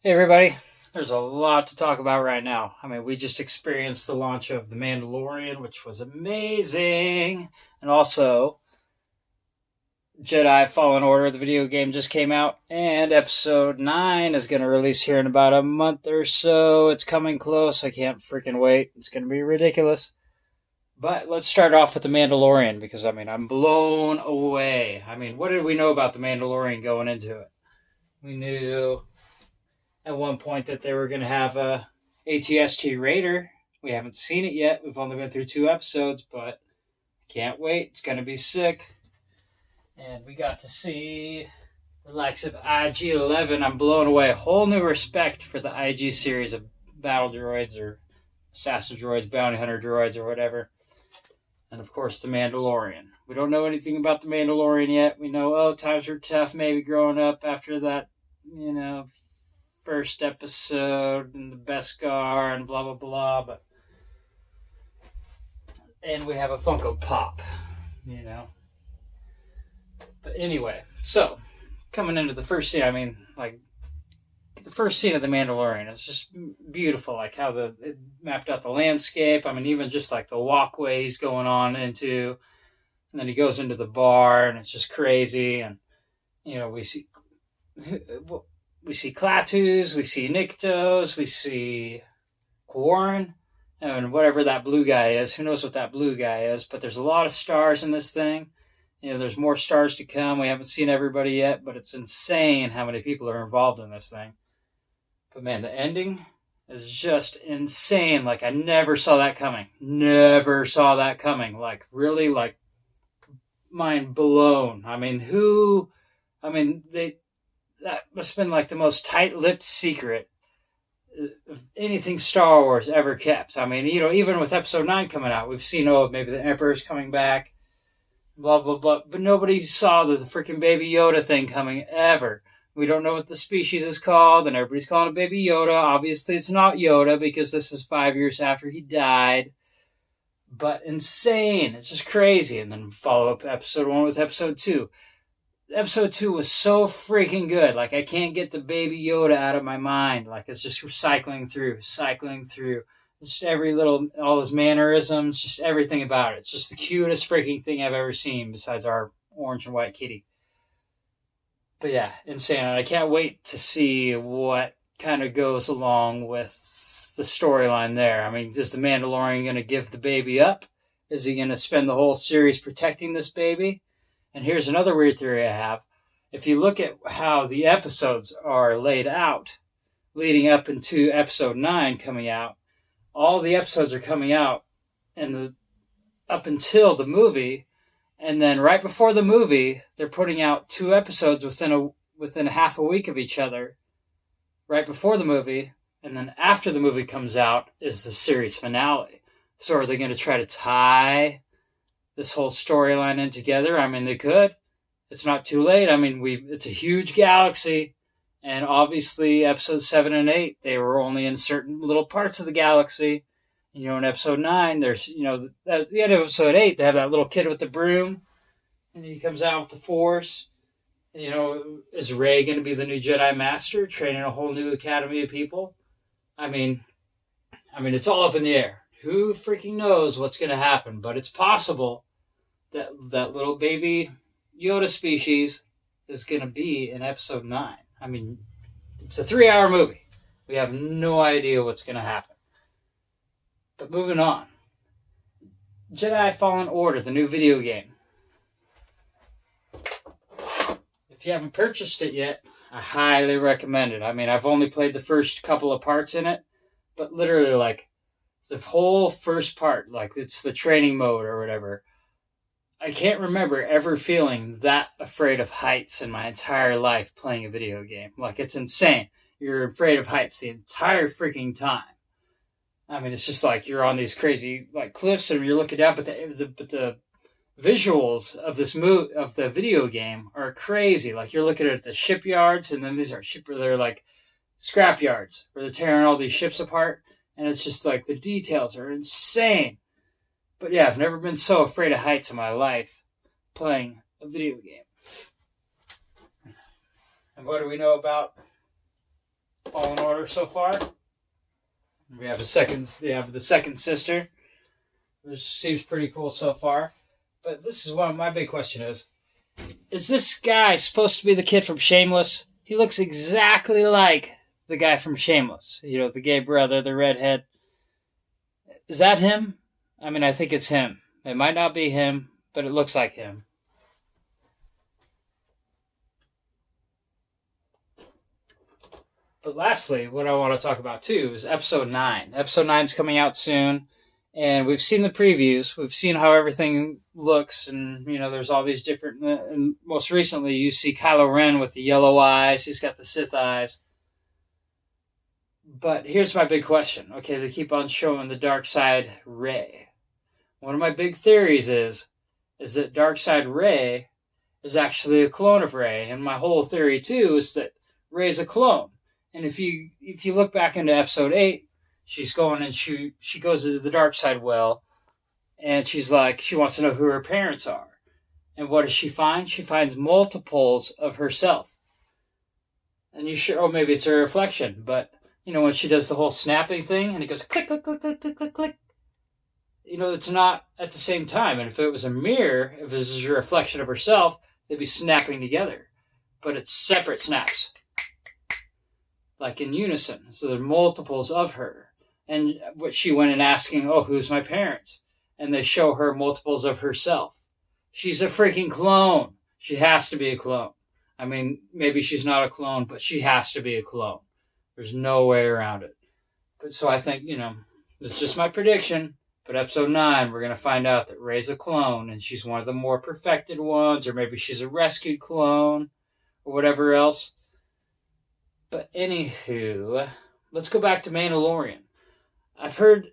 Hey everybody, there's a lot to talk about right now. I mean, we just experienced the launch of The Mandalorian, which was amazing. And also, Jedi Fallen Order, the video game, just came out. And episode 9 is going to release here in about a month or so. It's coming close. I can't freaking wait. It's going to be ridiculous. But let's start off with The Mandalorian because, I'm blown away. What did we know about The Mandalorian going into it? We knew at one point that they were going to have a ATST Raider. We haven't seen it yet. We've only been through 2 episodes, but can't wait. It's going to be sick. And we got to see the likes of IG-11. I'm blown away. A whole new respect for the IG series of battle droids or assassin droids, bounty hunter droids, or whatever. And of course, the Mandalorian. We don't know anything about the Mandalorian yet. We know, times were tough maybe growing up after that, first episode and the Beskar and blah blah blah, and we have a Funko Pop, But anyway, so coming into the first scene, the first scene of the Mandalorian is just beautiful, like how it mapped out the landscape. Even just like the walkway he's going on into, and then he goes into the bar, and it's just crazy, and we see Klatus, we see Niktos, we see Quarren, and whatever that blue guy is. Who knows what that blue guy is? But there's a lot of stars in this thing. There's more stars to come. We haven't seen everybody yet, but it's insane how many people are involved in this thing. But man, the ending is just insane. Like, I never saw that coming. Never saw that coming. Like, really, like, mind blown. That must have been like the most tight-lipped secret of anything Star Wars ever kept. Even with Episode 9 coming out, we've seen, maybe the Emperor's coming back, blah, blah, blah. But nobody saw the freaking Baby Yoda thing coming ever. We don't know what the species is called, and everybody's calling it Baby Yoda. Obviously, it's not Yoda because this is 5 years after he died. But insane. It's just crazy. And then follow up Episode 1 with Episode 2. Episode 2 was so freaking good. Like, I can't get the Baby Yoda out of my mind. Like, it's just cycling through. Just all his mannerisms, just everything about it. It's just the cutest freaking thing I've ever seen besides our orange and white kitty. But yeah, insane. And I can't wait to see what kind of goes along with the storyline there. Is the Mandalorian going to give the baby up? Is he going to spend the whole series protecting this baby? And here's another weird theory I have. If you look at how the episodes are laid out, leading up into Episode 9 coming out, all the episodes are coming out up until the movie, and then right before the movie, they're putting out 2 episodes within a half a week of each other, right before the movie, and then after the movie comes out is the series finale. So are they going to try to tie this whole storyline in together? They could. It's not too late. It's a huge galaxy, and obviously Episodes 7 and 8, they were only in certain little parts of the galaxy. In Episode 9, there's, at the end of Episode 8, they have that little kid with the broom, and he comes out with the Force. Is Rey going to be the new Jedi Master, training a whole new academy of people? It's all up in the air. Who freaking knows what's going to happen? But it's possible that little baby Yoda species is going to be in Episode 9. It's a 3-hour movie. We have no idea what's going to happen. But moving on. Jedi Fallen Order, the new video game. If you haven't purchased it yet, I highly recommend it. I've only played the first couple of parts in it, but literally, like, the whole first part, like, it's the training mode or whatever. I can't remember ever feeling that afraid of heights in my entire life playing a video game. Like, it's insane. You're afraid of heights the entire freaking time. It's just like you're on these crazy, like, cliffs and you're looking down, but the visuals of of the video game are crazy. Like, you're looking at the shipyards, and then these are they're like scrap yards where they're tearing all these ships apart, and it's just like the details are insane. But yeah, I've never been so afraid of heights in my life playing a video game. And what do we know about all in order so far. We have the second sister, which seems pretty cool so far. But this is what my big question is this guy supposed to be the kid from Shameless? He looks exactly like the guy from Shameless. The gay brother, the redhead. Is that him? I mean, I think it's him. It might not be him, but it looks like him. But lastly, what I want to talk about too is episode 9. Episode 9 is coming out soon, and we've seen the previews. We've seen how everything looks, and there's all these different. And most recently, you see Kylo Ren with the yellow eyes. He's got the Sith eyes. But here's my big question. Okay, they keep on showing the dark side Rey. One of my big theories is that dark side Rey is actually a clone of Rey, and my whole theory too is that Rey's a clone. And if you look back into episode 8, she's going and she goes to the dark side well, and she wants to know who her parents are. And what does she find? She finds multiples of herself. And maybe it's a reflection, but when she does the whole snapping thing and it goes click, click, click, click, click, click, click, it's not at the same time. And if it was a mirror, if this is a reflection of herself, they'd be snapping together. But it's separate snaps. Like in unison. So there are multiples of her. And what she went and asking, who's my parents? And they show her multiples of herself. She's a freaking clone. She has to be a clone. I mean, maybe she's not a clone, but she has to be a clone. There's no way around it. But so I think, it's just my prediction. But episode 9, we're going to find out that Rey's a clone, and she's one of the more perfected ones, or maybe she's a rescued clone, or whatever else. But anywho, let's go back to Mandalorian. I've heard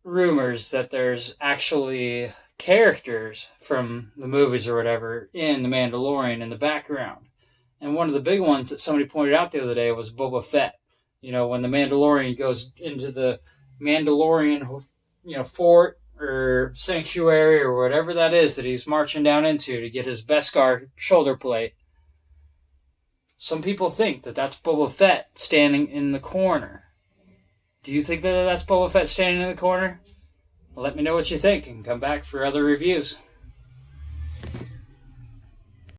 rumors that there's actually characters from the movies or whatever in the Mandalorian in the background. And one of the big ones that somebody pointed out the other day was Boba Fett. When the Mandalorian goes into the Mandalorian, fort or sanctuary or whatever that is that he's marching down into to get his Beskar shoulder plate. Some people think that that's Boba Fett standing in the corner. Do you think that that's Boba Fett standing in the corner? Well, let me know what you think and come back for other reviews.